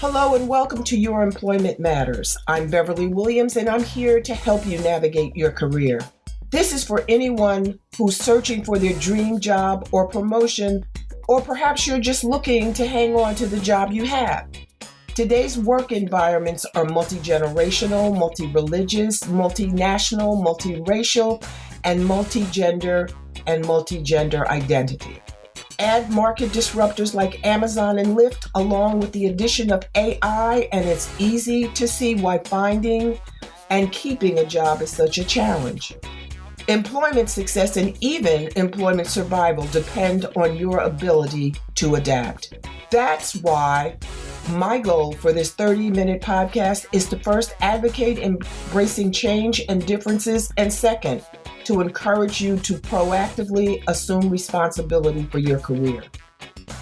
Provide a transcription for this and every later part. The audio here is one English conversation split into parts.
Hello and welcome to Your Employment Matters. I'm Beverly Williams and I'm here to help you navigate your career. This is for anyone who's searching for their dream job or promotion, or perhaps you're just looking to hang on to the job you have. Today's work environments are multi-generational, multi-religious, multinational, multiracial, and multi-gender identity. Add market disruptors like Amazon and Lyft, along with the addition of AI, and it's easy to see why finding and keeping a job is such a challenge. Employment success and even employment survival depend on your ability to adapt. That's why my goal for this 30-minute podcast is to first advocate embracing change and differences, and second, to encourage you to proactively assume responsibility for your career.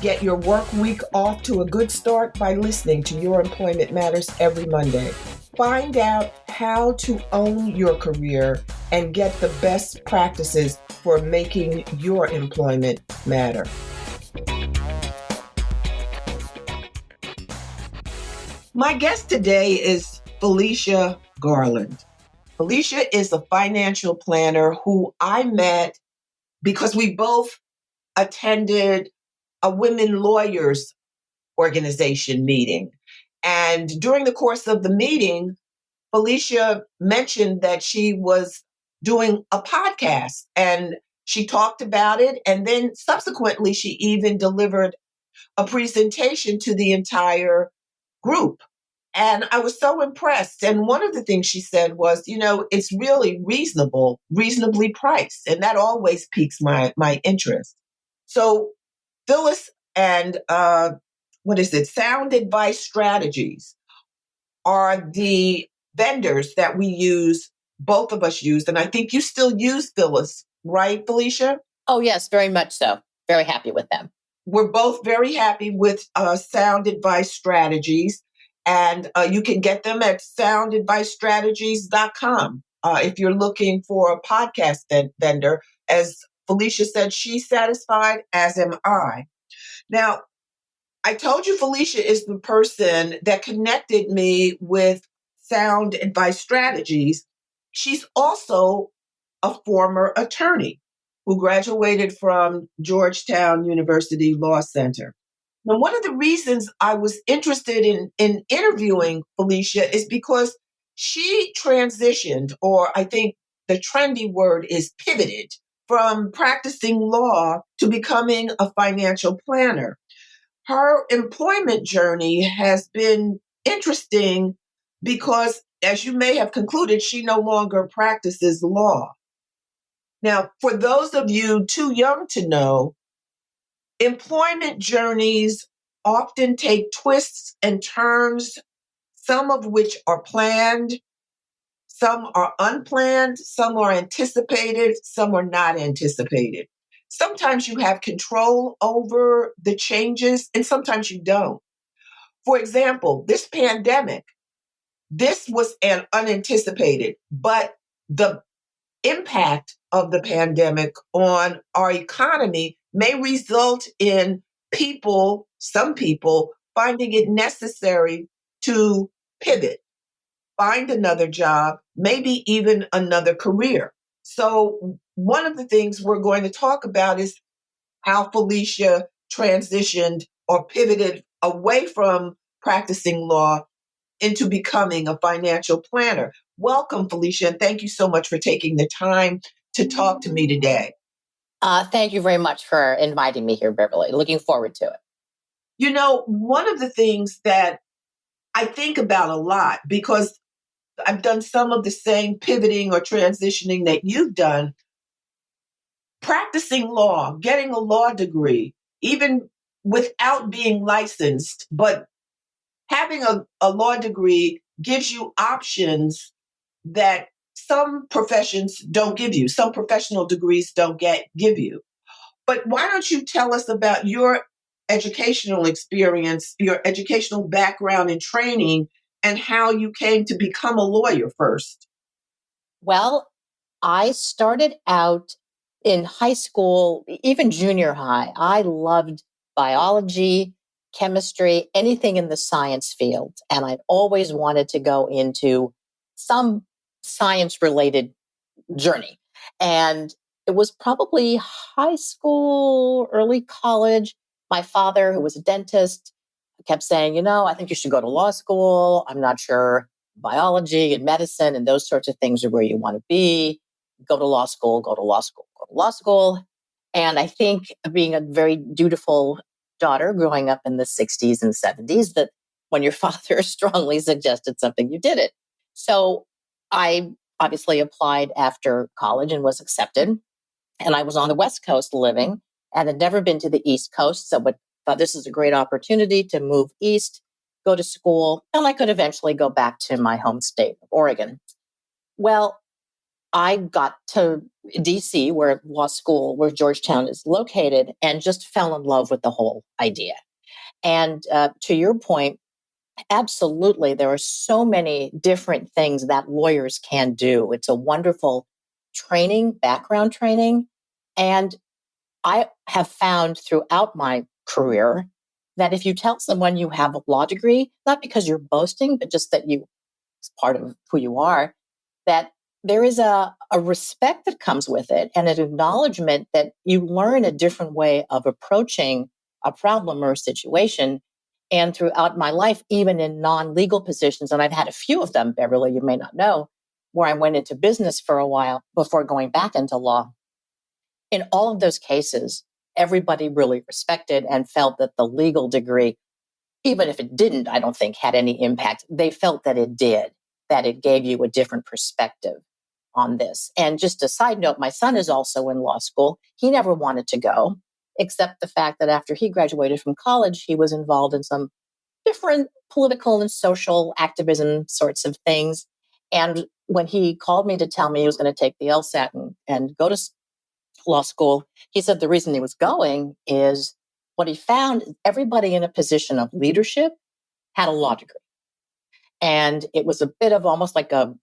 Get your work week off to a good start by listening to Your Employment Matters every Monday. Find out how to own your career and get the best practices for making your employment matter. My guest today is Felicia Garland. Felicia is a financial planner who I met because we both attended a women lawyers organization meeting. And during the course of the meeting, Felicia mentioned that she was doing a podcast and she talked about it. And then subsequently, she even delivered a presentation to the entire group. And I was so impressed. And one of the things she said was, it's really reasonably priced. And that always piques my interest. So Phyllis and Sound Advice Strategies are the vendors that we use, both of us used. And I think you still use Phyllis, right, Felicia? Oh, yes, very much so. Very happy with them. We're both very happy with Sound Advice Strategies. And you can get them at soundadvicestrategies.com if you're looking for a podcast vendor. As Felicia said, she's satisfied, as am I. Now, I told you Felicia is the person that connected me with Sound Advice Strategies. She's also a former attorney who graduated from Georgetown University Law Center. Now, one of the reasons I was interested in interviewing Felicia is because she transitioned, or I think the trendy word is pivoted, from practicing law to becoming a financial planner. Her employment journey has been interesting because, as you may have concluded, she no longer practices law. Now, for those of you too young to know, employment journeys often take twists and turns, some of which are planned, some are unplanned, some are anticipated, some are not anticipated. Sometimes you have control over the changes, and sometimes you don't. For example, this pandemic, this was an unanticipated, but the impact of the pandemic on our economy may result in some people, finding it necessary to pivot, find another job, maybe even another career. So one of the things we're going to talk about is how Felicia transitioned or pivoted away from practicing law into becoming a financial planner. Welcome, Felicia, and thank you so much for taking the time to talk to me today. Thank you very much for inviting me here, Beverly. Looking forward to it. One of the things that I think about a lot, because I've done some of the same pivoting or transitioning that you've done, practicing law, getting a law degree, even without being licensed, but having a law degree gives you options that some professions don't give you, some professional degrees don't give you. But why don't you tell us about your educational experience, your educational background and training, and how you came to become a lawyer first? Well, I started out in high school, even junior high. I loved biology, chemistry, anything in the science field. And I'd always wanted to go into some science related journey. And it was probably high school, early college. My father, who was a dentist, kept saying, I think you should go to law school. I'm not sure biology and medicine and those sorts of things are where you want to be. Go to law school, go to law school, go to law school. And I think being a very dutiful daughter growing up in the 60s and 70s, that when your father strongly suggested something, you did it. So I obviously applied after college and was accepted. And I was on the West Coast living and had never been to the East Coast. So thought this is a great opportunity to move east, go to school, and I could eventually go back to my home state of Oregon. Well, I got to DC, where Georgetown is located, and just fell in love with the whole idea. And to your point, absolutely, there are so many different things that lawyers can do. It's a wonderful background training. And I have found throughout my career that if you tell someone you have a law degree, not because you're boasting, but just that it's part of who you are, that there is a respect that comes with it and an acknowledgement that you learn a different way of approaching a problem or a situation. And throughout my life, even in non-legal positions, and I've had a few of them, Beverly, you may not know, where I went into business for a while before going back into law. In all of those cases, everybody really respected and felt that the legal degree, even if it didn't, I don't think had any impact. They felt that it did, that it gave you a different perspective on this. And just a side note, my son is also in law school. He never wanted to go, except the fact that after he graduated from college, he was involved in some different political and social activism sorts of things. And when he called me to tell me he was going to take the LSAT and go to law school, he said the reason he was going is what he found, everybody in a position of leadership had a law degree. And it was a bit of almost like the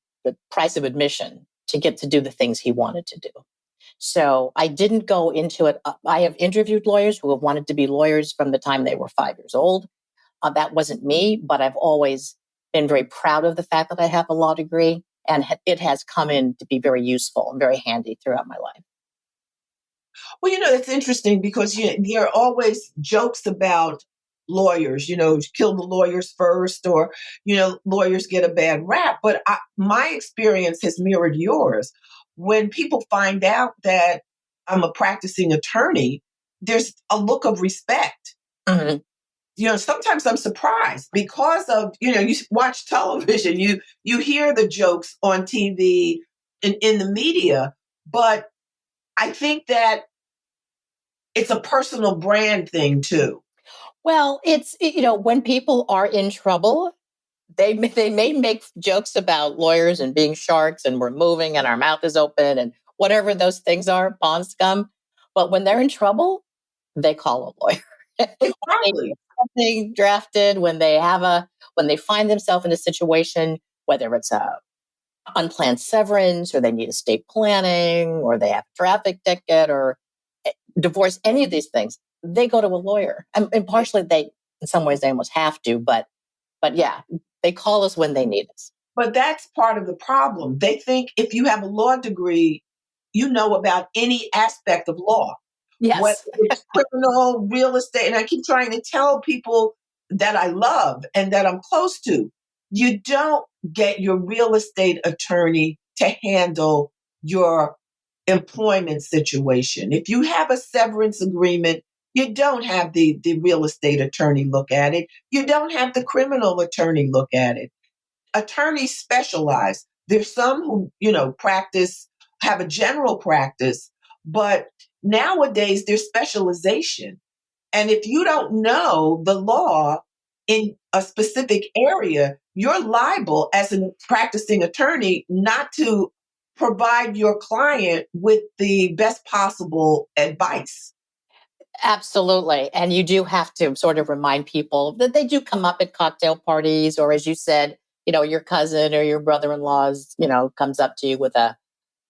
price of admission to get to do the things he wanted to do. So I didn't go into it. I have interviewed lawyers who have wanted to be lawyers from the time they were 5 years old. That wasn't me, but I've always been very proud of the fact that I have a law degree, and it has come in to be very useful and very handy throughout my life. Well, it's interesting because there are always jokes about lawyers, kill the lawyers first, or, lawyers get a bad rap. But my experience has mirrored yours. When people find out that I'm a practicing attorney, there's a look of respect. Mm-hmm. Sometimes I'm surprised because of, you watch television, you hear the jokes on TV and in the media, but I think that it's a personal brand thing too. Well, it's, when people are in trouble, they may make jokes about lawyers and being sharks and we're moving and our mouth is open and whatever those things are, pond scum. But when they're in trouble, they call a lawyer. Exactly. Something drafted when they find themselves in a situation, whether it's a unplanned severance or they need estate planning or they have a traffic ticket or divorce, any of these things, they go to a lawyer. And partially in some ways they almost have to, but yeah, they call us when they need us. But that's part of the problem. They think if you have a law degree, you know about any aspect of law. Yes. Whether it's criminal, real estate. And I keep trying to tell people that I love and that I'm close to, you don't get your real estate attorney to handle your employment situation. If you have a severance agreement, you don't have the real estate attorney look at it. You don't have the criminal attorney look at it. Attorneys specialize. There's some who, have a general practice, but nowadays there's specialization. And if you don't know the law in a specific area, you're liable as a practicing attorney not to provide your client with the best possible advice. Absolutely. And you do have to sort of remind people that they do come up at cocktail parties, or as you said, your cousin or your brother-in-law's, comes up to you with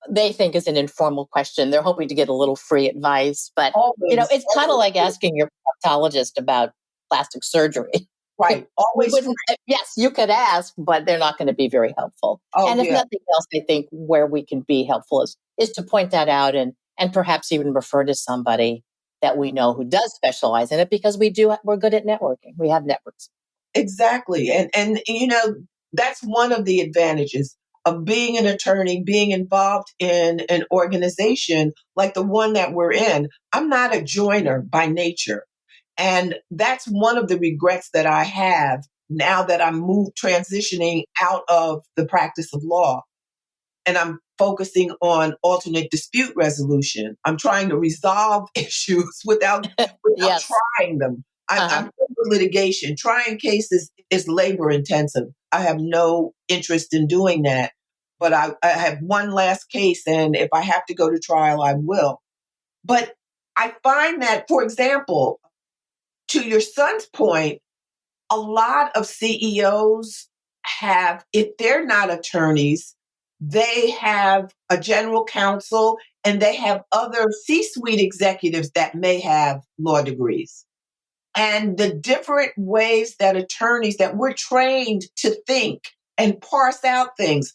they think is an informal question. They're hoping to get a little free advice. But, Always. it's kind of like asking your proctologist about plastic surgery. Right. You Always free. wouldn't, yes, you could ask, but they're not going to be very helpful. Oh, And if yeah. nothing else, I think where we can be helpful is to point that out and perhaps even refer to somebody that we know who does specialize in it because we're good at networking. We have networks. Exactly. And that's one of the advantages of being an attorney, being involved in an organization like the one that we're in. I'm not a joiner by nature. And that's one of the regrets that I have now that I'm transitioning out of the practice of law and I'm focusing on alternate dispute resolution. I'm trying to resolve issues without Yes. trying them. I'm Uh-huh. over litigation. Trying cases is labor intensive. I have no interest in doing that. But I have one last case, and if I have to go to trial, I will. But I find that, for example, to your son's point, a lot of CEOs have, if they're not attorneys, they have a general counsel and they have other C suite executives that may have law degrees. And the different ways that attorneys, that we're trained to think and parse out things.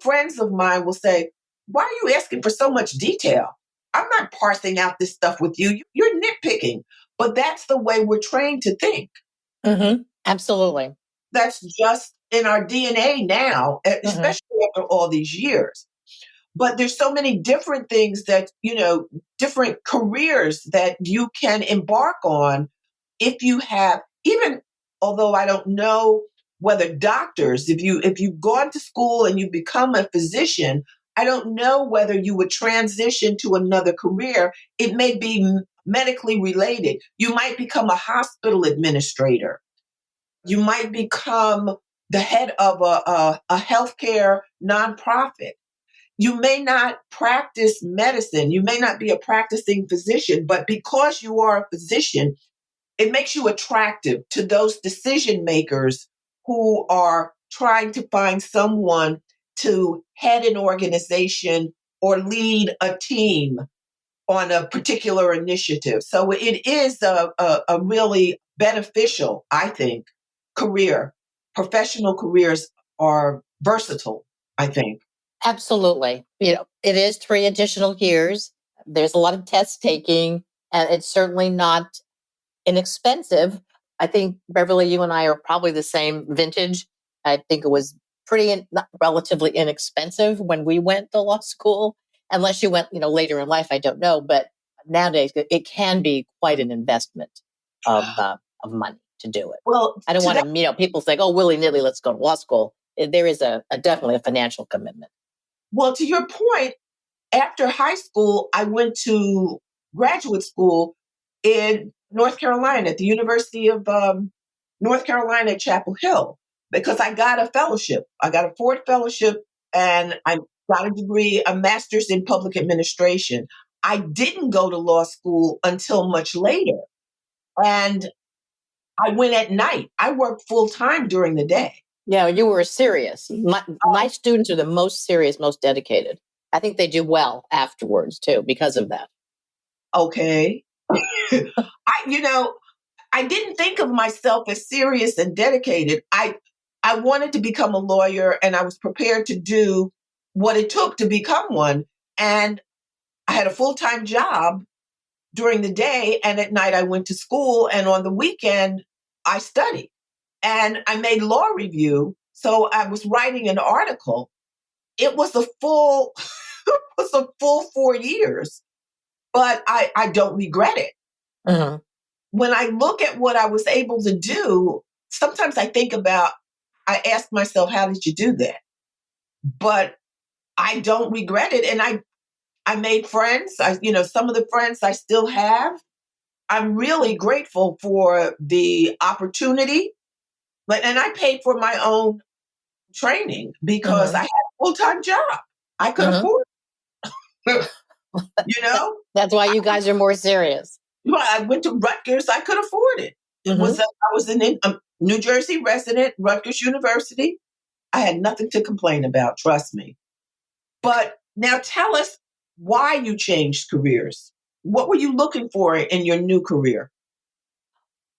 Friends of mine will say, "Why are you asking for so much detail? I'm not parsing out this stuff with you. You're nitpicking." But that's the way we're trained to think. Absolutely. That's just in our DNA now, Hmm. especially after all these years. But there's so many different things that, different careers that you can embark on if you have, even although I don't know whether doctors, if you've gone to school and you become a physician, I don't know whether you would transition to another career. It may be medically related. You might become a hospital administrator. You might become the head of a healthcare nonprofit. You may not practice medicine. You may not be a practicing physician, but because you are a physician, it makes you attractive to those decision makers who are trying to find someone to head an organization or lead a team on a particular initiative. So it is a really beneficial, I think, career. Professional careers are versatile, I think. Absolutely. It is 3 additional years. There's a lot of test taking, and it's certainly not inexpensive. I think, Beverly, you and I are probably the same vintage. I think it was not relatively inexpensive when we went to law school, unless you went, later in life. I don't know, but nowadays it can be quite an investment of money to do it. Well, I don't to want that, to, people think, oh, willy nilly, let's go to law school. There is a definitely a financial commitment. to your point, after high school, I went to graduate school in North Carolina at the University of North Carolina at Chapel Hill because I got a fellowship. I got a Ford fellowship and I got a degree, a master's in public administration. I didn't go to law school until much later. And I went at night. I worked full time during the day. Yeah, you were serious. My students are the most serious, most dedicated. I think they do well afterwards too because of that. Okay. You know, I didn't think of myself as serious and dedicated. I wanted to become a lawyer and I was prepared to do what it took to become one. And I had a full-time job during the day and at night I went to school and on the weekend I studied. And I made law review, so I was writing an article. It was a full it was a full 4 years, but I don't regret it. Mhm. When I look at what I was able to do, sometimes I ask myself, how did you do that? But I don't regret it. And I made friends. Some of the friends I still have. I'm really grateful for the opportunity. And I paid for my own training because I Mhm. had a full-time job. I could Mhm. afford it. you know? That's why you guys are more serious. Well, I went to Rutgers. I could afford it. Mhm. I was a New Jersey resident, Rutgers University. I had nothing to complain about, trust me. But now tell us why you changed careers. What were you looking for in your new career?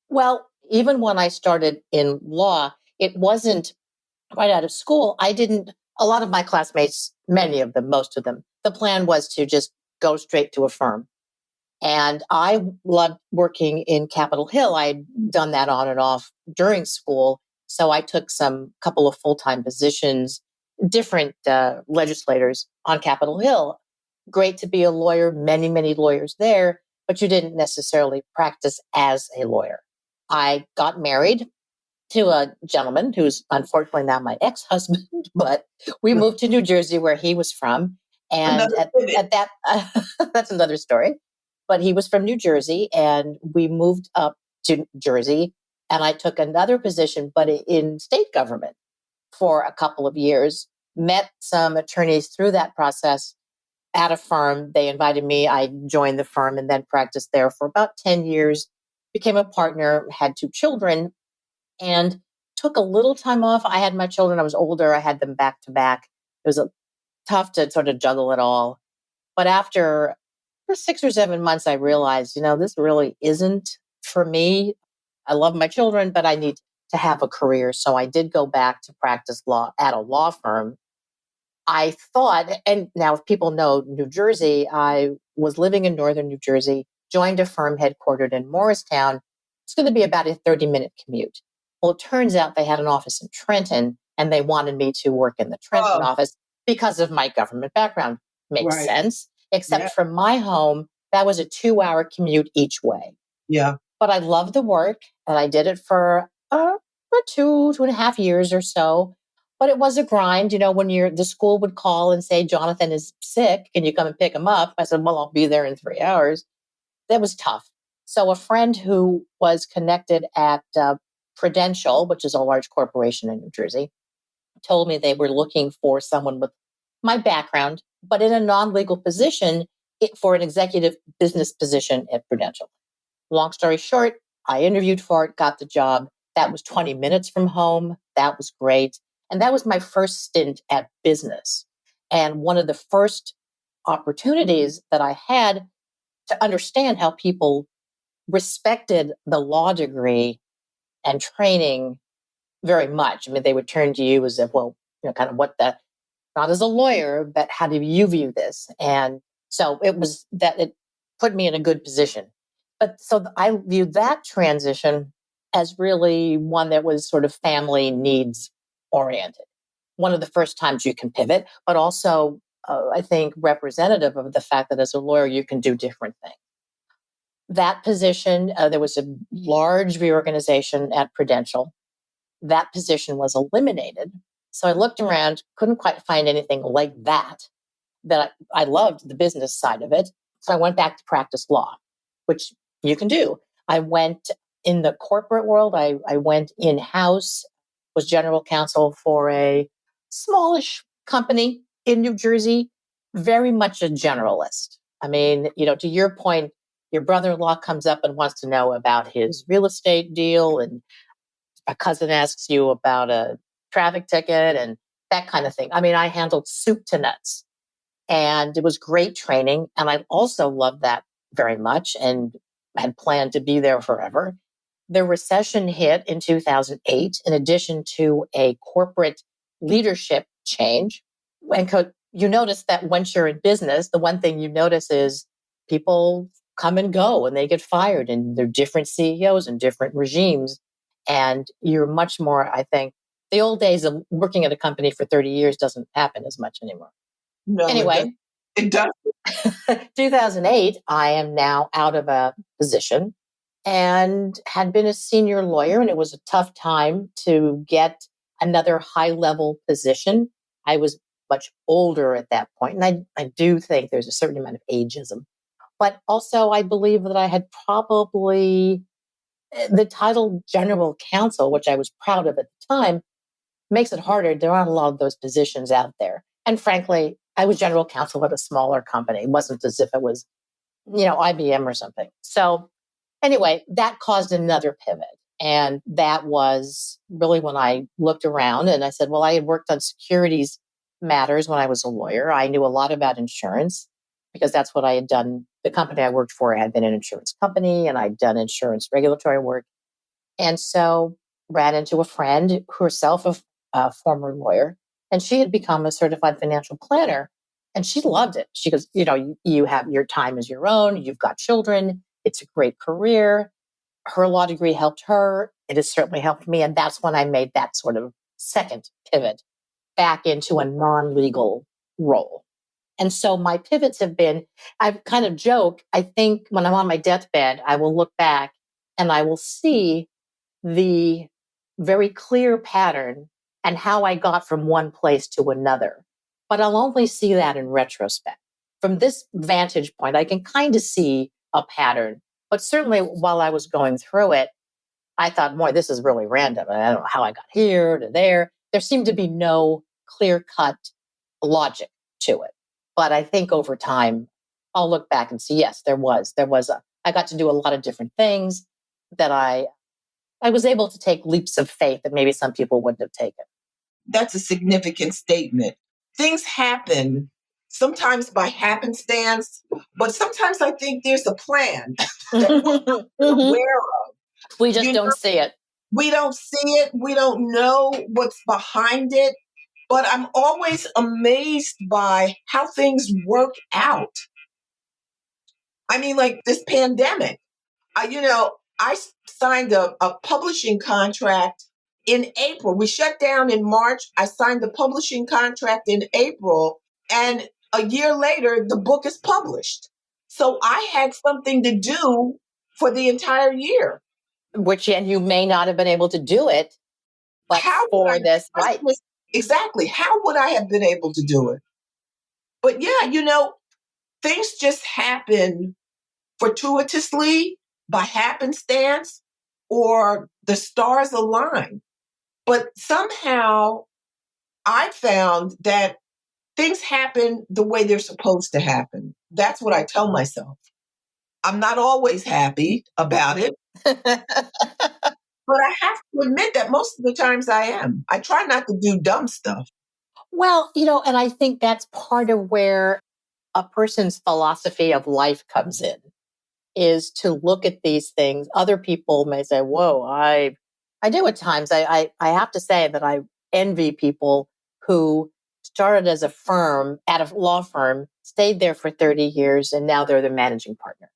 Well, even when I started in law, it wasn't right out of school. A lot of my classmates, many of them, most of them, the plan was to just go straight to a firm. And I loved working in Capitol Hill. I'd done that on and off during school. So I took some couple of full-time positions, different legislators on Capitol Hill. Great to be a lawyer, many, many lawyers there, but you didn't necessarily practice as a lawyer. I got married to a gentleman who's unfortunately now my ex-husband, but we moved to New Jersey where he was from. And Another pivot. at that, that's another story. But he was from New Jersey and we moved up to Jersey. And I took another position, but in state government for a couple of years, met some attorneys through that process at a firm. They invited me. I joined the firm and then practiced there for about 10 years, became a partner, had two children, and took a little time off. I had my children, I was older, I had them back to back. It was tough to sort of juggle it all. But after for 6 or 7 months, I realized, this really isn't for me. I love my children, but I need to have a career. So I did go back to practice law at a law firm. I thought, and now if people know New Jersey, I was living in northern New Jersey, joined a firm headquartered in Morristown. It's going to be about a 30-minute commute. Well, it turns out they had an office in Trenton and they wanted me to work in the Trenton Oh, office because of my government background. Makes right. sense. Yeah. Except from my home, that was a 2-hour commute each way. Yeah. But I loved the work and I did it for 2.5 years or so. But it was a grind, when the school would call and say, Jonathan is sick. Can you come and pick him up? I said, well, I'll be there in 3 hours. That was tough. So a friend who was connected at Prudential, which is a large corporation in New Jersey, told me they were looking for someone with my background, but in a non-legal position for an executive business position at Prudential. Long story short, I interviewed for it, got the job. That was 20 minutes from home. That was great. And that was my first stint at business. And one of the first opportunities that I had to understand how people respected the law degree and training very much. I mean, they would turn to you as if, well, kind of not as a lawyer, but how do you view this? And so it put me in a good position. But so I viewed that transition as really one that was sort of family needs oriented. One of the first times you can pivot, but also I think representative of the fact that as a lawyer, you can do different things. That position, there was a large reorganization at Prudential. That position was eliminated. So I looked around, couldn't quite find anything like that. I loved the business side of it. So I went back to practice law, which you can do. I went in the corporate world. I went in-house, was general counsel for a smallish company in New Jersey, very much a generalist. I mean, to your point, your brother-in-law comes up and wants to know about his real estate deal, and a cousin asks you about a traffic ticket and that kind of thing. I mean, I handled soup to nuts. And it was great training. And I also loved that very much and had planned to be there forever. The recession hit in 2008, in addition to a corporate leadership change. And you notice that once you're in business, the one thing you notice is people come and go and they get fired, and they're different CEOs and different regimes. And you're much more, I think, the old days of working at a company for 30 years doesn't happen as much anymore. No, it does. Anyway, It does. 2008, I am now out of a position and had been a senior lawyer, and it was a tough time to get another high level position. I was much older at that point, and I do think there's a certain amount of ageism. But also, I believe that I had probably the title general counsel, which I was proud of at the time, makes it harder. There aren't a lot of those positions out there. And frankly, I was general counsel at a smaller company. It wasn't as if it was, IBM or something. So anyway, that caused another pivot. And that was really when I looked around and I said, well, I had worked on securities matters when I was a lawyer. I knew a lot about insurance because that's what I had done. The company I worked for had been an insurance company, and I'd done insurance regulatory work. And so ran into a friend, herself a former lawyer, and she had become a certified financial planner. And she loved it. She goes, you have your time is your own. You've got children. It's a great career. Her law degree helped her. It has certainly helped me. And that's when I made that sort of second pivot back into a non-legal role. And so my pivots have been, I kind of joke, I think when I'm on my deathbed, I will look back and I will see the very clear pattern and how I got from one place to another. But I'll only see that in retrospect. From this vantage point, I can kind of see a pattern. But certainly while I was going through it, I thought, boy, this is really random. I don't know how I got here to there. There seemed to be no clear cut logic to it. But I think over time, I'll look back and see, yes, I got to do a lot of different things that I was able to take leaps of faith that maybe some people wouldn't have taken. That's a significant statement. Things happen sometimes by happenstance, but sometimes I think there's a plan that we're aware of. We just don't see it. We don't see it. We don't know what's behind it. But I'm always amazed by how things work out. I mean, like this pandemic. I signed a publishing contract in April. We shut down in March. I signed the publishing contract in April, and a year later, the book is published. So I had something to do for the entire year. And you may not have been able to do it, but for this, right? Exactly. How would I have been able to do it? But yeah, things just happen fortuitously, by happenstance, or the stars align. But somehow I found that things happen the way they're supposed to happen. That's what I tell myself. I'm not always happy about it, but I have to admit that most of the times I am. I try not to do dumb stuff. Well, and I think that's part of where a person's philosophy of life comes in, is to look at these things. Other people may say, whoa, I do at times. I have to say that I envy people who started as at a law firm, stayed there for 30 years, and now they're the managing partner.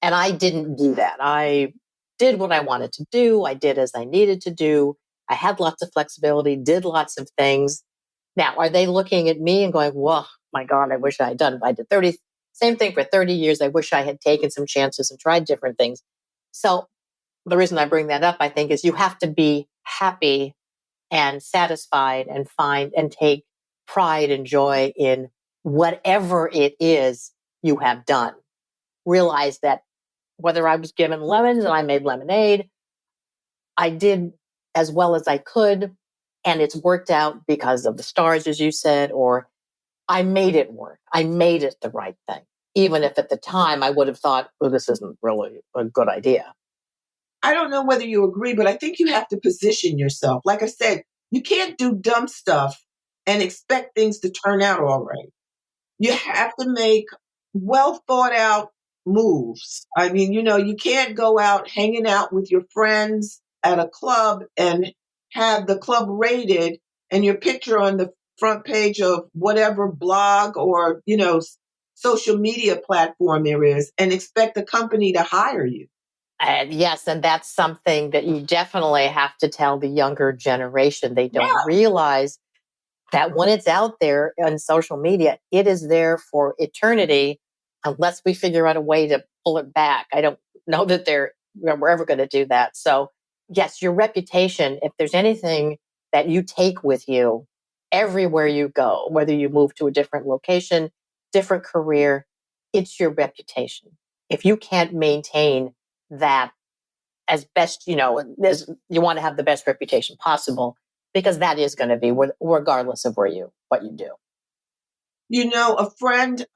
And I didn't do that. I did what I wanted to do. I did as I needed to do. I had lots of flexibility, did lots of things. Now, are they looking at me and going, whoa, my God, I wish I had done. I did same thing for 30 years. I wish I had taken some chances and tried different things. So the reason I bring that up, I think, is you have to be happy and satisfied and find and take pride and joy in whatever it is you have done. Realize that whether I was given lemons and I made lemonade, I did as well as I could. And it's worked out because of the stars, as you said, or I made it work. I made it the right thing. Even if at the time I would have thought, oh, this isn't really a good idea. I don't know whether you agree, but I think you have to position yourself. Like I said, you can't do dumb stuff and expect things to turn out all right. You have to make well thought out moves. I mean, you can't go out hanging out with your friends at a club and have the club rated and your picture on the front page of whatever blog or, social media platform there is and expect the company to hire you. And yes, and that's something that you definitely have to tell the younger generation. They don't realize that when it's out there on social media, it is there for eternity unless we figure out a way to pull it back. I don't know that we're ever going to do that. So yes, your reputation, if there's anything that you take with you everywhere you go, whether you move to a different location, different career, it's your reputation. If you can't maintain that as best, you want to have the best reputation possible, because that is going to be regardless of what you do. A friend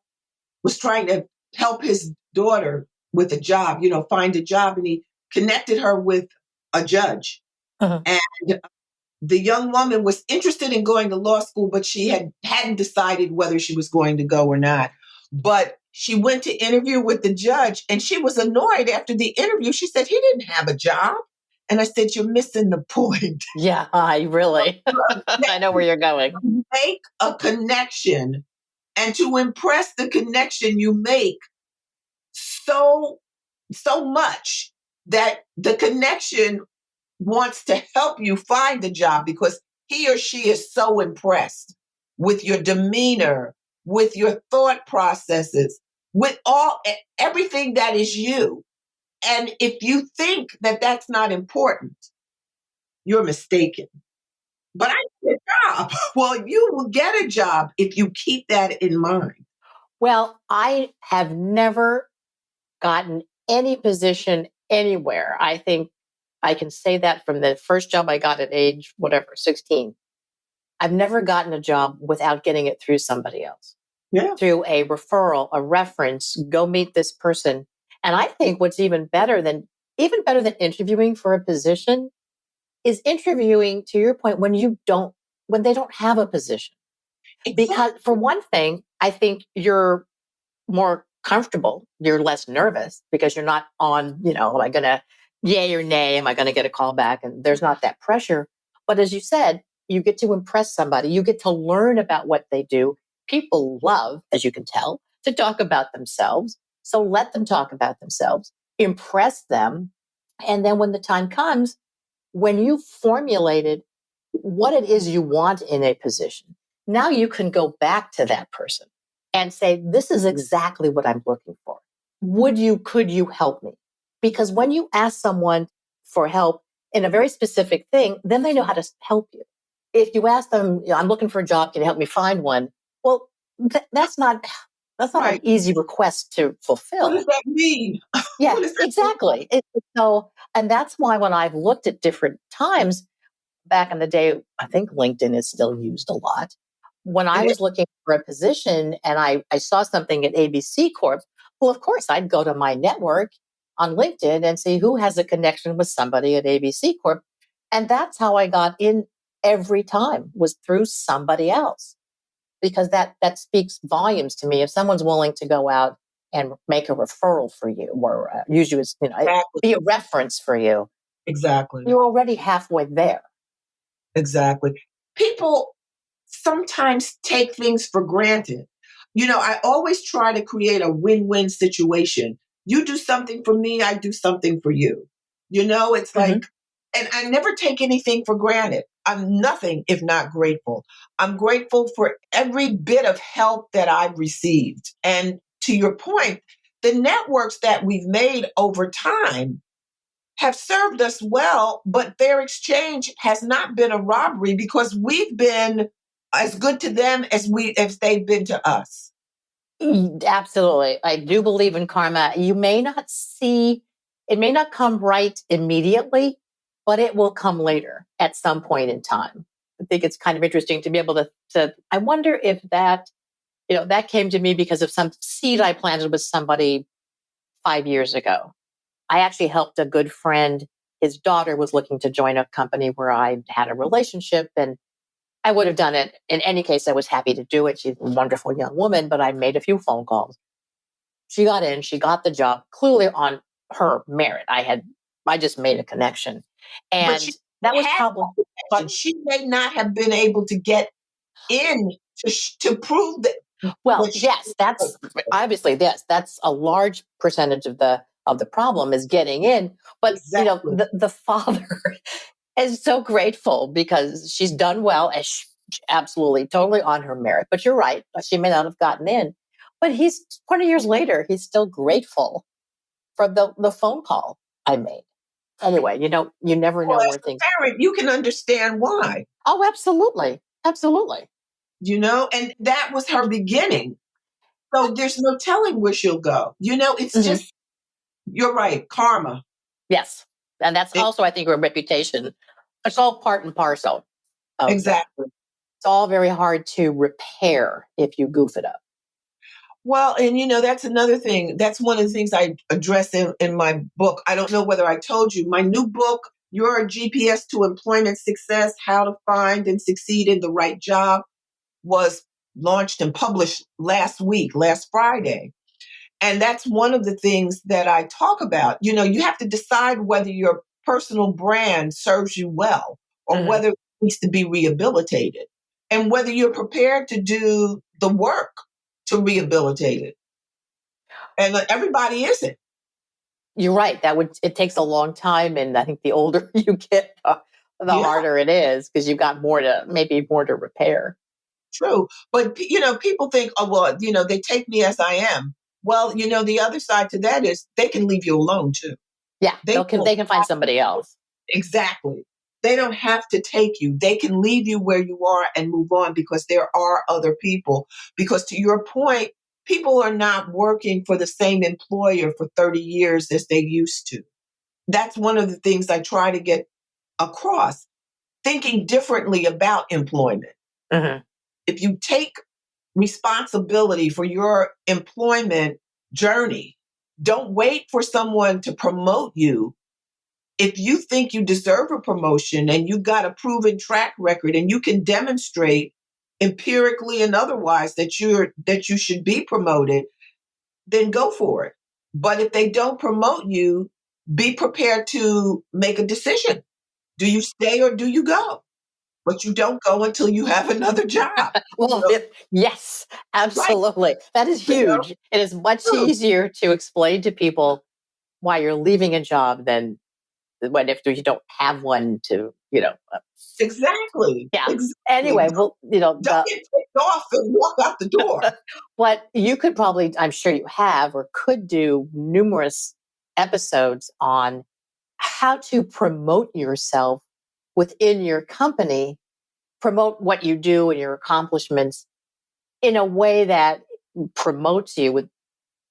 was trying to help his daughter with a job, find a job, and he connected her with a judge. Uh-huh. And the young woman was interested in going to law school, but she hadn't decided whether she was going to go or not. But she went to interview with the judge, and she was annoyed after the interview. She said he didn't have a job. And I said, you're missing the point. Yeah, I really, I know where you're going. Make a connection, and to impress the connection you make so so much that the connection wants to help you find a job because he or she is so impressed with your demeanor, with your thought processes, with everything that is you. And if you think that that's not important, you're mistaken. But I need a job. Well, you will get a job if you keep that in mind. Well, I have never gotten any position anywhere. I think I can say that from the first job I got at age, whatever, 16. I've never gotten a job without getting it through somebody else, Yeah, through a referral, a reference, go meet this person. And I think what's even better than interviewing for a position is interviewing, to your point, when they don't have a position. exactly. Because for one thing, I think you're more comfortable. You're less nervous because you're not on, am I going to yay or nay? Am I going to get a call back? And there's not that pressure. But as you said, you get to impress somebody. You get to learn about what they do. People love, as you can tell, to talk about themselves. So let them talk about themselves, impress them. And then when the time comes, when you formulated what it is you want in a position, now you can go back to that person and say, this is exactly what I'm looking for. Could you help me? Because when you ask someone for help in a very specific thing, then they know how to help you. If you ask them, I'm looking for a job, can you help me find one? Well, that's not an Right. easy request to What does fulfill. that mean? Yeah, What does that mean? exactly. And that's why when I've looked at different times, back in the day, I think LinkedIn is still used a lot. When I It is was looking for a position and I saw something at ABC Corp, well, of course, I'd go to my network on LinkedIn and see who has a connection with somebody at ABC Corp. And that's how I got in every time, was through somebody else, because that speaks volumes to me. If someone's willing to go out and make a referral for you, or use you as, exactly, be a reference for you, exactly, you're already halfway there. exactly. People sometimes take things for granted. I always try to create a win-win situation. You do something for me, I do something for you. It's like, Mhm. and I never take anything for granted. I'm nothing if not grateful. I'm grateful for every bit of help that I've received. And to your point, the networks that we've made over time have served us well, but their exchange has not been a robbery because we've been as good to them as they've been to us. Absolutely. I do believe in karma. It may not come right immediately, but it will come later at some point in time. I think it's kind of interesting to be able I wonder if that came to me because of some seed I planted with somebody 5 years ago. I actually helped a good friend. His daughter was looking to join a company where I had a relationship, and I would have done it. In any case, I was happy to do it. She's a wonderful young woman, but I made a few phone calls. She got in, she got the job clearly on her merit. I just made a connection. But And she that was had probably, that but connection. She may not have been able to get in to prove well, that she yes, that's obviously, yes, that's a large percentage of the problem is getting in. But exactly. the father is so grateful because she's done well, and absolutely totally on her merit. But you're right, she may not have gotten in. But he's 20 years later, he's still grateful for the phone call I made. Anyway, you never Well, know as where things. a parent, you can understand why, Oh, absolutely. Absolutely. and that was her beginning. So there's no telling where she'll go. It's Mhm. just, you're right, karma. Yes. And that's It, also, I think, a reputation. It's all part and parcel of that. exactly. It's all very hard to repair if you goof it up. Well, and that's another thing. That's one of the things I address in my book. I don't know whether I told you, my new book, Your GPS to Employment Success: How to Find and Succeed in the Right Job, was launched and published last week, last Friday. And that's one of the things that I talk about. You have to decide whether you're personal brand serves you well, or Hmm. whether it needs to be rehabilitated, and whether you're prepared to do the work to rehabilitate it. And everybody isn't. You're right. It takes a long time. And I think the older you get, the Yeah, harder it is because you've got maybe more to repair. true. But, people think, oh, well, they take me as I am. Well, the other side to that is they can leave you alone too. Yeah, They don't they can find somebody else. exactly. They don't have to take you. They can leave you where you are and move on because there are other people. Because to your point, people are not working for the same employer for 30 years as they used to. That's one of the things I try to get across, thinking differently about employment. Hmm. If you take responsibility for your employment journey, don't wait for someone to promote you. If you think you deserve a promotion and you've got a proven track record and you can demonstrate empirically and otherwise that you should be promoted, then go for it. But if they don't promote you, be prepared to make a decision. Do you stay or do you go? But you don't go until you have another job. You Well, know, yes, right? absolutely. That is You know, huge. It is much true. easier to explain to people why you're leaving a job than when if you don't have one to, Exactly. yeah. Exactly. Anyway, well, Don't get ticked off and walk out the door. what you could probably, I'm sure you have, or could do numerous episodes on how to promote yourself within your company, promote what you do and your accomplishments in a way that promotes you with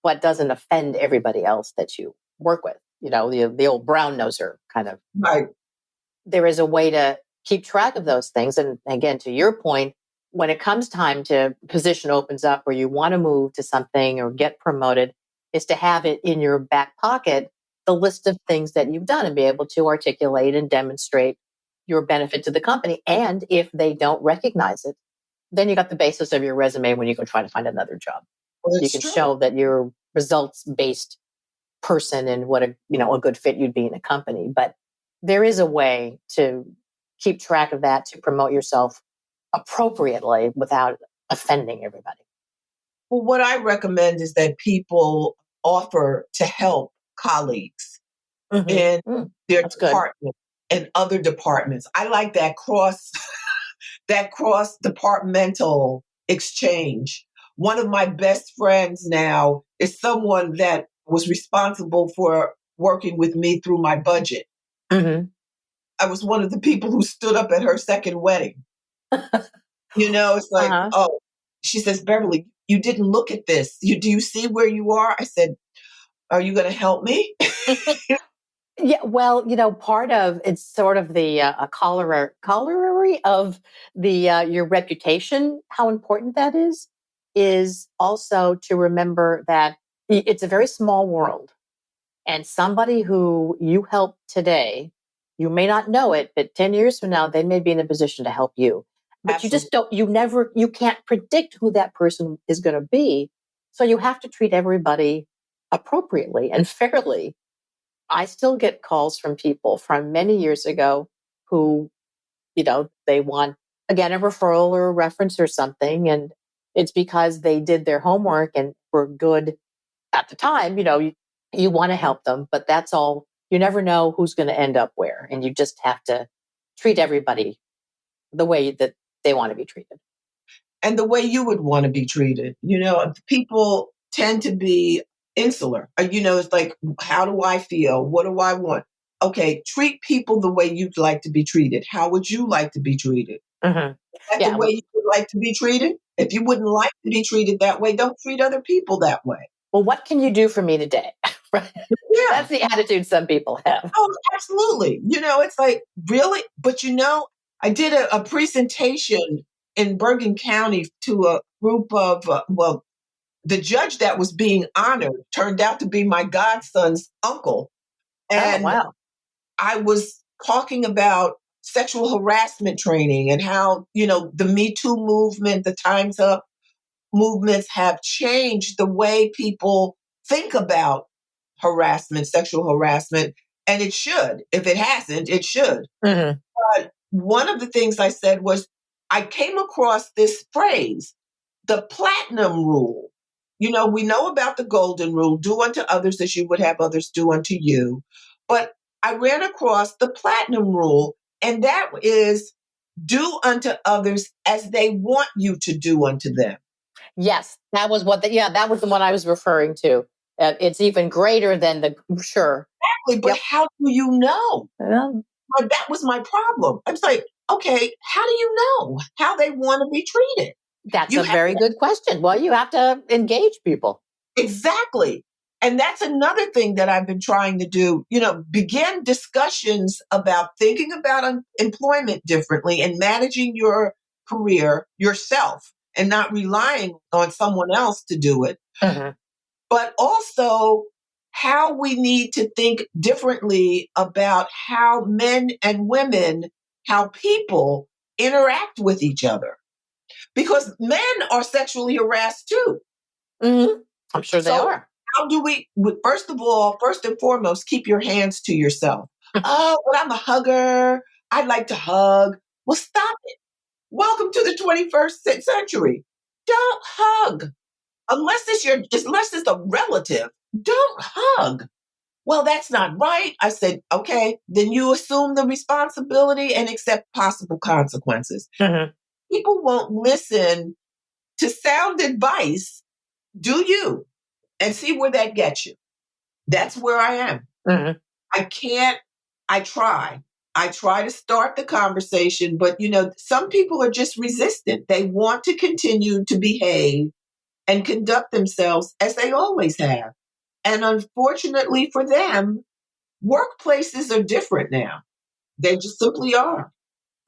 what doesn't offend everybody else that you work with. The old brown noser kind of. Right. There is a way to keep track of those things. And again, to your point, when it comes time to position opens up or you want to move to something or get promoted, is to have it in your back pocket, the list of things that you've done and be able to articulate and demonstrate your benefit to the company. And if they don't recognize it, then you got the basis of your resume when you go try to find another job. Well, You it's can true. show that you're results based person and what a good fit you'd be in a company. But there is a way to keep track of that to promote yourself appropriately without offending everybody. Well, what I recommend is that people offer to help colleagues Hmm. in their That's good. department and other departments. I like that cross departmental exchange. One of my best friends now is someone that was responsible for working with me through my budget. Hmm. I was one of the people who stood up at her second wedding. It's like, Uh-huh. oh, she says, Beverly, you didn't look at this. Do you see where you are? I said, are you going to help me? Yeah, well, part of it's sort of the a corollary of the your reputation. How important that is also to remember that it's a very small world. And somebody who you help today, you may not know it, but 10 years from now, they may be in a position to help you. But you Absolutely. just you can't predict who that person is going to be. So you have to treat everybody appropriately and fairly. I still get calls from people from many years ago who, they want, again, a referral or a reference or something. And it's because they did their homework and were good at the time. You want to help them, but that's all. You never know who's going to end up where. And you just have to treat everybody the way that they want to be treated. And the way you would want to be treated. People tend to be insular. It's like, how do I feel? What do I want? Okay, treat people the way you'd like to be treated. How would you like to be treated? Hmm. Is that the Yeah. way you would like to be treated? If you wouldn't like to be treated that way, don't treat other people that way. Well, what can you do for me today? Right? Yeah. That's the attitude some people have. Oh, absolutely. It's like, really? But I did a presentation in Bergen County to a group of, the judge that was being honored turned out to be my godson's uncle. Oh, And wow. I was talking about sexual harassment training and how, the Me Too movement, the Time's Up movements have changed the way people think about harassment, sexual harassment. And it should. If it hasn't, it should. Mhm. But one of the things I said was, I came across this phrase, the platinum rule. We know about the golden rule, do unto others as you would have others do unto you. But I ran across the platinum rule, and that is do unto others as they want you to do unto them. Yes, that was that was the one I was referring to. It's even greater than the sure. Exactly, but Yep. how do you know? Well, But that was my problem. I was like, okay, how do you know how they want to be treated? that's You a have very good question. Well, you have to engage people. Exactly. And that's another thing that I've been trying to do, begin discussions about thinking about employment differently and managing your career yourself and not relying on someone else to do it. Mhm. But also how we need to think differently about how men and women, how people interact with each other. Because men are sexually harassed too. Mhm. I'm sure they So, are. how do we, first of all, first and foremost, keep your hands to yourself? Oh, well, I'm a hugger. I like to hug. Well, stop it. Welcome to the 21st century. Don't hug unless it's a relative. Don't hug. Well, that's not right. I said, okay, then you assume the responsibility and accept possible consequences. Mhm. People won't listen to sound advice. Do you? And see where that gets you. That's where I am. Mhm. I can't, I try. I try to start the conversation, but some people are just resistant. They want to continue to behave and conduct themselves as they always have. And unfortunately for them, workplaces are different now. They just simply are.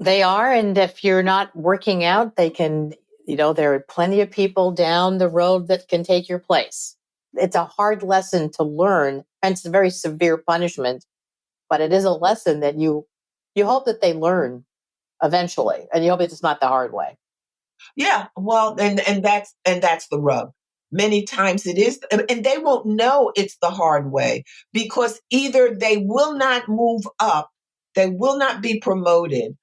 They are, and if you're not working out, they can, there are plenty of people down the road that can take your place. It's a hard lesson to learn, and it's a very severe punishment, but it is a lesson that you hope that they learn eventually, and you hope it's not the hard way. Yeah, well, and that's the rub. Many times it is, and they won't know it's the hard way because either they will not move up, they will not be promoted,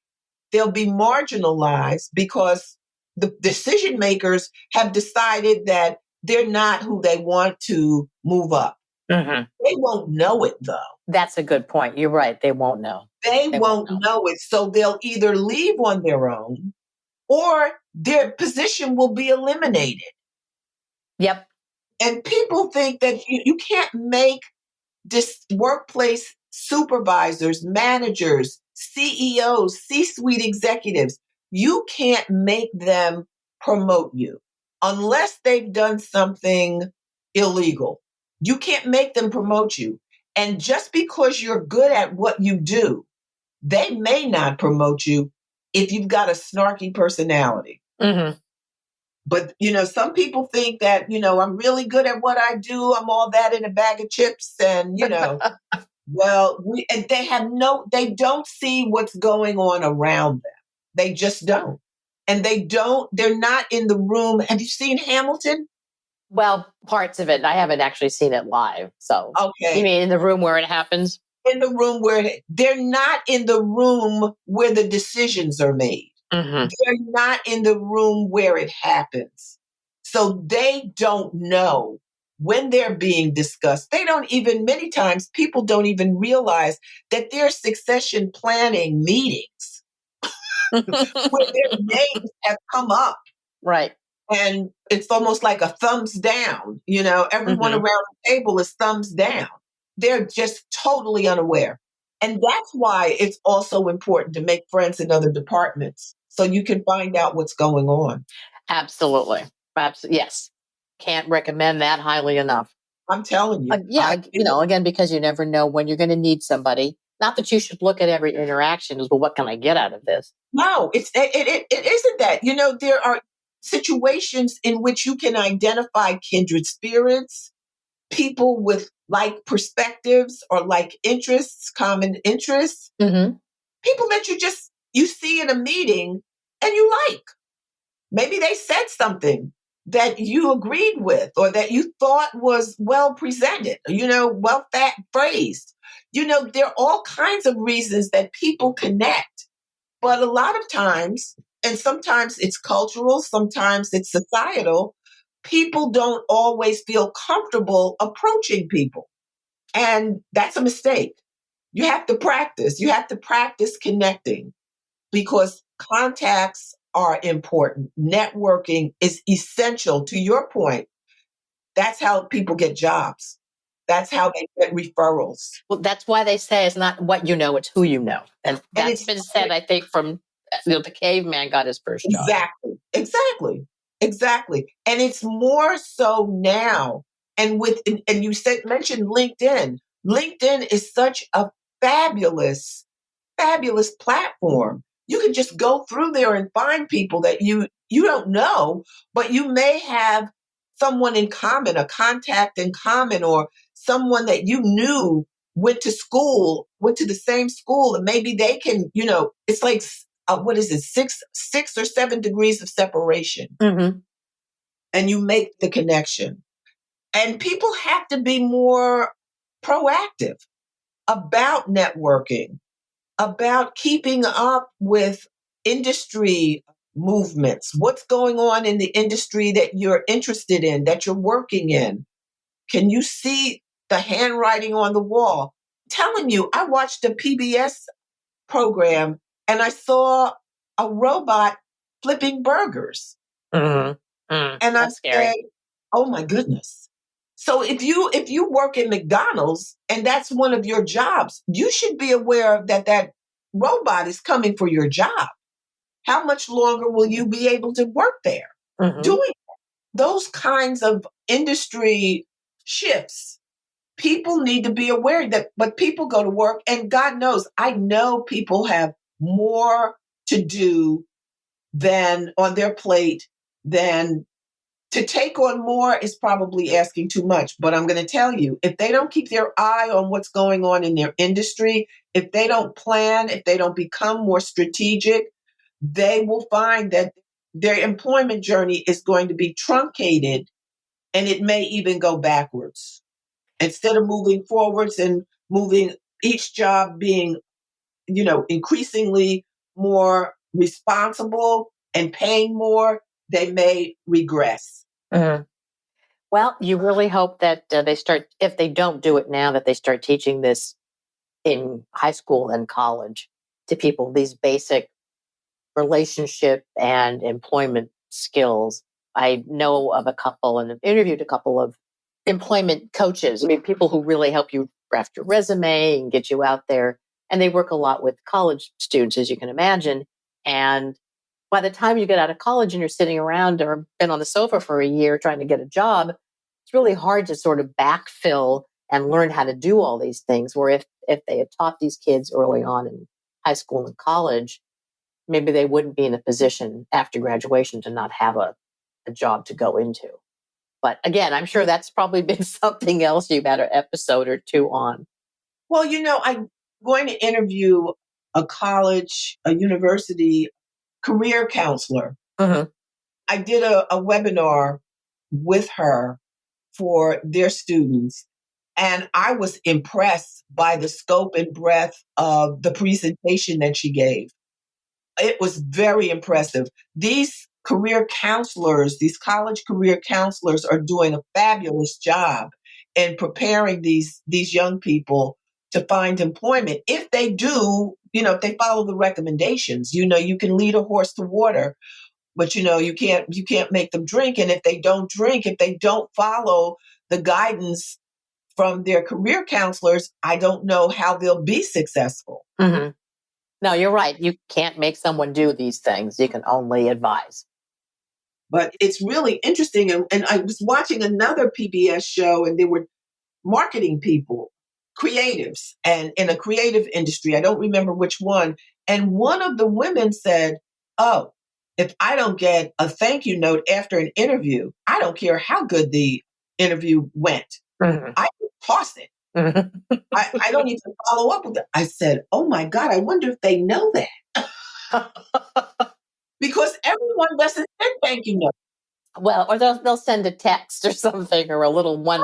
they'll be marginalized because the decision makers have decided that they're not who they want to move up. Mhm. They won't know it though. That's a good point. You're right. They won't know. They They won't won't know. know it. So they'll either leave on their own or their position will be eliminated. Yep. And people think that you can't make this workplace supervisors, managers, CEOs, C suite executives, you can't make them promote you unless they've done something illegal. You can't make them promote you. And just because you're good at what you do, they may not promote you if you've got a snarky personality. Mhm. But some people think that I'm really good at what I do. I'm all that in a bag of chips, and well, and they don't see what's going on around them. They just don't, and they're not in the room. Have you seen Hamilton? Well, parts of it. I haven't actually seen it live. So, you Okay, mean in the room where it happens? in the room where they're not in the room where the decisions are made. Mhm. They're not in the room where it happens. So they don't know when they're being discussed. They don't even, many times, people don't even realize that there's succession planning meetings where their names have come up. Right. And it's almost like a thumbs down. Everyone Mhm. around the table is thumbs down. They're just totally unaware. And that's why it's also important to make friends in other departments so you can find out what's going on. Absolutely. Yes. Can't recommend that highly enough. I'm telling you. Yeah, again, because you never know when you're going to need somebody. Not that you should look at every interaction as, well, what can I get out of this? No, it isn't that. There are situations in which you can identify kindred spirits, people with like perspectives or like interests, common interests, Hmm. people that you see in a meeting and you like. Maybe they said something that you agreed with or that you thought was well presented, well phrased. There are all kinds of reasons that people connect. But a lot of times, and sometimes it's cultural, sometimes it's societal, people don't always feel comfortable approaching people. And that's a mistake. You have to practice. You have to practice connecting because contacts are important. Networking is essential. To your point, that's how people get jobs. That's how they get referrals. Well, that's why they say it's not what you know, it's who you know. And And that's been said, I think, from the caveman got his first job. Exactly. And it's more so now. And you mentioned LinkedIn. LinkedIn is such a fabulous fabulous platform. You can just go through there and find people that you don't know, but you may have someone in common, a contact in common, or someone that you knew went to the same school, and maybe they can, it's like what is it, 6 or 7 degrees of separation, Mm-hmm. and you make the connection. And people have to be more proactive about networking, about keeping up with industry movements. What's going on in the industry that you're interested in, that you're working in? Can you see the handwriting on the wall? I'm telling you, I watched a PBS program and I saw a robot flipping burgers. Mm-hmm. Mm, And I that's scary. said, "Oh my goodness." So if you work in McDonald's and that's one of your jobs, you should be aware that robot is coming for your job. How much longer will you be able to work there? Mm-hmm. Doing those kinds of industry shifts, people need to be aware that, but people go to work and God knows, I know people have more to do than on their plate than to take on more is probably asking too much. But I'm going to tell you, if they don't keep their eye on what's going on in their industry, if they don't plan, if they don't become more strategic, they will find that their employment journey is going to be truncated and it may even go backwards. Instead of moving forwards and moving each job being, increasingly more responsible and paying more, they may regress. Mm-hmm. Well, you really hope that they start, if they don't do it now, that they start teaching this in high school and college to people, these basic relationship and employment skills. I know of a couple and have interviewed a couple of employment coaches. I mean, people who really help you draft your resume and get you out there. And they work a lot with college students, as you can imagine. And by the time you get out of college and you're sitting around or been on the sofa for a year trying to get a job, it's really hard to sort of backfill and learn how to do all these things. Where if they had taught these kids early on in high school and college, maybe they wouldn't be in a position after graduation to not have a job to go into. But again, I'm sure that's probably been something else you've had an episode or two on. Well, I'm going to interview a university career counselor. Mm-hmm. I did a webinar with her for their students, and I was impressed by the scope and breadth of the presentation that she gave. It was very impressive. These career counselors, these college career counselors are doing a fabulous job in preparing these young people to find employment. If they do, if they follow the recommendations, you can lead a horse to water, but you can't make them drink. And if they don't drink, if they don't follow the guidance from their career counselors, I don't know how they'll be successful. Mm-hmm. No, you're right. You can't make someone do these things. You can only advise. But it's really interesting. And I was watching another PBS show, and they were marketing people, creatives, and in a creative industry. I don't remember which one. And one of the women said, "Oh, if I don't get a thank you note after an interview, I don't care how good the interview went. Mm-hmm. I just toss it. Mm-hmm. I don't even follow up with it." I said, "Oh my God, I wonder if they know that." Because everyone doesn't send thank you notes. Well, or they'll send a text or something, or a little one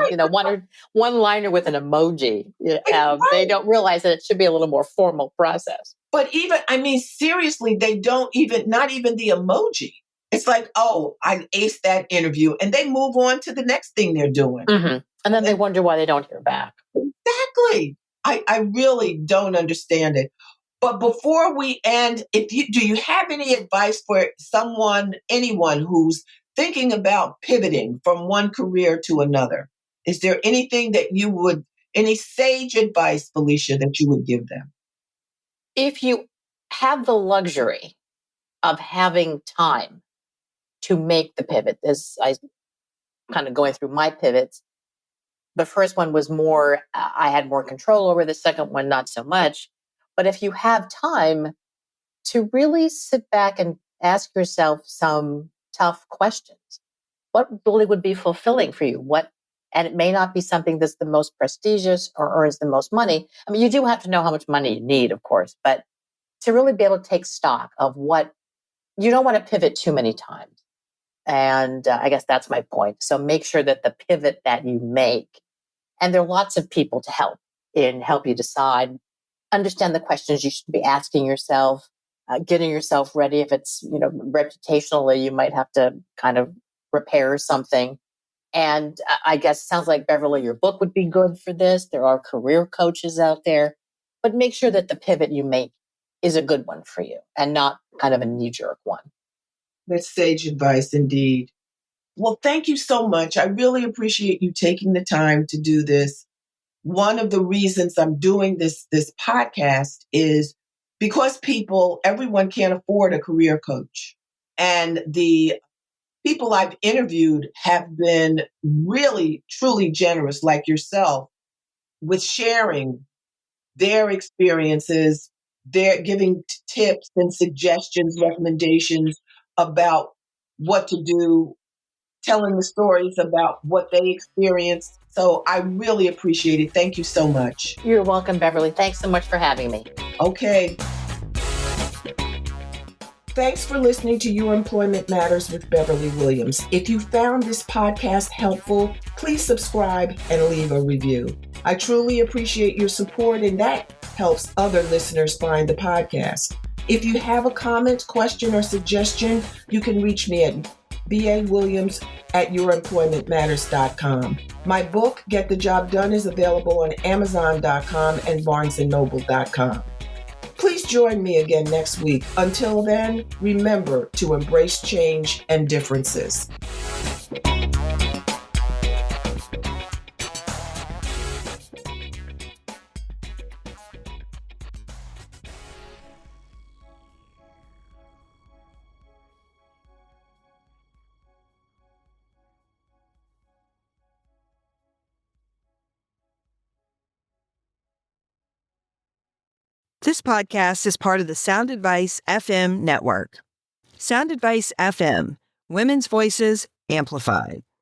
liner with an emoji. They Right. don't realize that it should be a little more formal process. But even, I mean, seriously, they don't even, not even the emoji. It's like, oh, I aced that interview, and they move on to the next thing they're doing. And then they wonder why they don't hear back. Exactly. I really don't understand it. But before we end, do you have any advice for anyone who's thinking about pivoting from one career to another? Is there anything that any sage advice, Felicia, that you would give them? If you have the luxury of having time to make the pivot, as I kind of going through my pivots, the first one was more, I had more control over, the second one, not so much. But if you have time to really sit back and ask yourself some tough questions, what really would be fulfilling for you? And it may not be something that's the most prestigious or earns the most money. I mean, you do have to know how much money you need, of course, but to really be able to take stock of what you don't want to pivot too many times. And I guess that's my point. So make sure that the pivot that you make, and there are lots of people to help you decide, understand the questions you should be asking yourself, getting yourself ready. If it's, reputationally, you might have to kind of repair something. And I guess it sounds like, Beverly, your book would be good for this. There are career coaches out there, but make sure that the pivot you make is a good one for you and not kind of a knee-jerk one. That's sage advice indeed. Well, thank you so much. I really appreciate you taking the time to do this. One of the reasons I'm doing this podcast is because everyone can't afford a career coach. And the people I've interviewed have been really, truly generous, like yourself, with sharing their experiences, they're giving tips and suggestions, recommendations about what to do, telling the stories about what they experienced. So I really appreciate it. Thank you so much. You're welcome, Beverly. Thanks so much for having me. Okay. Thanks for listening to Your Employment Matters with Beverly Williams. If you found this podcast helpful, please subscribe and leave a review. I truly appreciate your support, and that helps other listeners find the podcast. If you have a comment, question, or suggestion, you can reach me at bawilliams@youremploymentmatters.com. My book, Get the Job Done, is available on Amazon.com and BarnesandNoble.com. Please join me again next week. Until then, remember to embrace change and differences. This podcast is part of the Sound Advice FM network. Sound Advice FM, women's voices amplified.